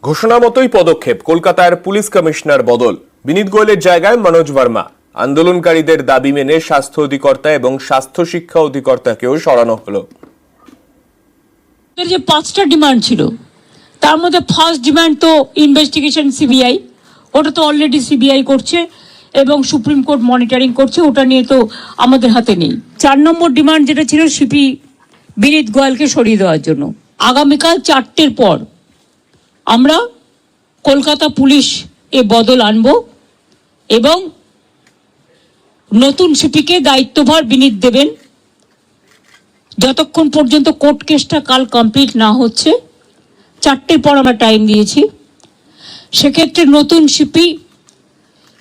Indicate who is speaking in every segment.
Speaker 1: ঘোষণা মতোই পদক্ষেপ, কলকাতার পুলিশ কমিশনার বদল। বিনীত গোয়েলের জায়গায় মনোজ ভার্মা। আন্দোলনকারীদের দাবি মেনে স্বাস্থ্য অধিকর্তা এবং স্বাস্থ্য শিক্ষা অধিকর্তাকেও সরানো হলো।
Speaker 2: যে 5টা ডিমান্ড ছিল, তার মধ্যে ফার্স্ট ডিমান্ড তো ইনভেস্টিগেশন সিবিআই, ওটা তো অলরেডি সিবিআই করছে এবং সুপ্রিম কোর্ট মনিটরিং করছে, ওটা নিয়ে তো আমাদের হাতে নেই। 4 নম্বর ডিমান্ড যেটা ছিল সিপি বিনীত গোয়েলকে সরিয়ে দেওয়ার জন্য। আগামীকাল 4টের পর আমরা কলকাতা পুলিশ এ বদল আনব এবং নতুন সিপিকে দায়িত্বভার বিনীত দেবেন। যতক্ষণ পর্যন্ত কোর্ট কেসটা কাল কমপ্লিট না হচ্ছে, 4টের পর আমরা টাইম দিয়েছি, সেক্ষেত্রে নতুন সিপি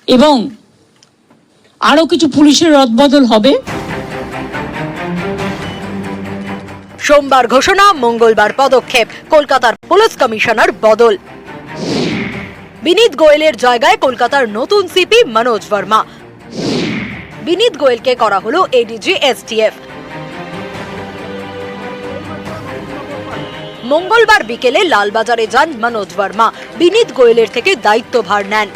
Speaker 2: এবং আরো কিছু পুলিশের রদবদল হবে।
Speaker 3: সোমবার ঘোষণা, মঙ্গলবার পদক্ষেপ, কলকাতার পুলিশ কমিশনার বদল। বিনীত গোয়েলের জায়গায় কলকাতার নতুন সিপি মনোজ ভার্মা। বিনীত গোয়েলকে করা হলো এডিজি এসটিএফ। মঙ্গলবার বিকেলে লালবাজারে যান মনোজ ভার্মা, বিনীত গোয়েলের থেকে দায়িত্বভার নেন।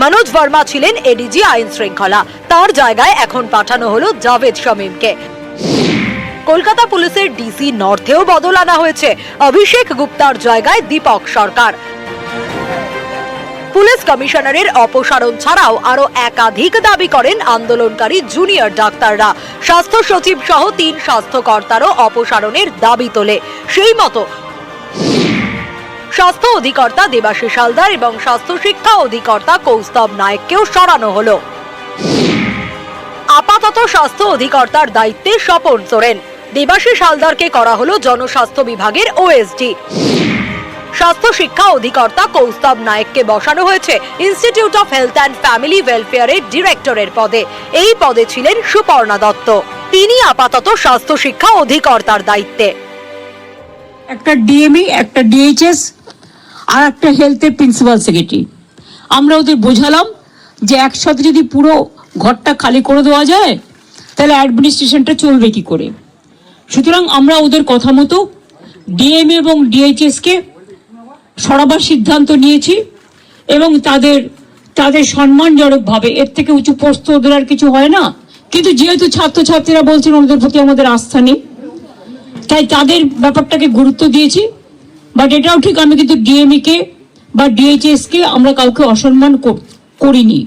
Speaker 3: মনোজ ভার্মা ছিলেন এডিজি আইন শৃঙ্খলা, তার জায়গায় এখন পাঠানো হলো জাভেদ শামীমকে। কলকাতা পুলিশের ডিসি নর্থেও বদল আনা হয়েছে, অভিষেক গুপ্তার জায়গায় দীপক সরকার। পুলিশ কমিশনারের অপসারণ ছাড়াও আরো একাধিক দাবি করেন আন্দোলনকারী জুনিয়র ডাক্তাররা। স্বাস্থ্য সচিব সহ 3 স্বাস্থ্যকর্তারও অপসারণের দাবি তোলে। সেই মতো স্বাস্থ্য অধিকর্তা দেবাশিস হালদার এবং স্বাস্থ্য শিক্ষা অধিকর্তা কৌস্তব নায়েককেও সরানো হলো। আপাতত স্বাস্থ্য অধিকর্তার দায়িত্বে স্বপন সোরেন, দেবাশিস হালদারকে করা হলো জনস্বাস্থ্য বিভাগের ওএসডি। স্বাস্থ্য শিক্ষা অধিকর্তা কৌস্তব নায়েককে বসানো হয়েছে institute of health and family ওয়েলফেয়ারের ডিরেক্টরের পদে। এই পদে ছিলেন সুপর্ণা দত্ত, তিনি আপাতত স্বাস্থ্য শিক্ষা অধিকর্তার দায়িত্বে।
Speaker 2: একটা ডিএমই, একটা ডিএইচএস আর একটা হেলথের প্রিন্সিপাল সেক্রেটারি। আমরা ওদের বোঝালাম যে একসাথে যদি পুরো ঘরটা খালি করে দেওয়া যায় তাহলে অ্যাডমিনিস্ট্রেশনটা চলবে কি করে। সুতরাং আমরা ওদের কথা মতো ডিএম এবং ডিএইচএসকে সরাবার সিদ্ধান্ত নিয়েছি এবং তাদের সম্মানজনকভাবে, এর থেকে উঁচু পোস্ট ওদের আর কিছু হয় না, কিন্তু যেহেতু ছাত্রছাত্রীরা বলছেন ওদের প্রতি আমাদের আস্থা নেই, তাই তাদের ব্যাপারটাকে গুরুত্ব দিয়েছি। বাট এটাও ঠিক, আমি কিন্তু ডিএমই কে বা ডিএইচএস কে আমরা কাউকে অসম্মান করিনি।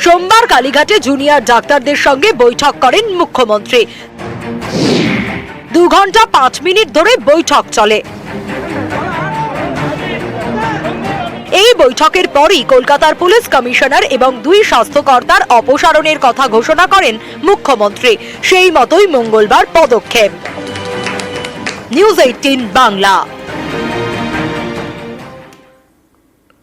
Speaker 3: সোমবার কালীঘাটে জুনিয়র ডাক্তারদের সঙ্গে বৈঠক করেন মুখ্যমন্ত্রী। 2 ঘন্টা 5 মিনিট ধরে বৈঠক চলে। এই বৈঠকের পরই কলকাতার পুলিশ কমিশনার এবং 2 স্বাস্থ্যকর্তার অপসারণের কথা ঘোষণা করেন মুখ্যমন্ত্রী। সেই মতোই মঙ্গলবার পদক্ষেপ। নিউজ 18 বাংলা।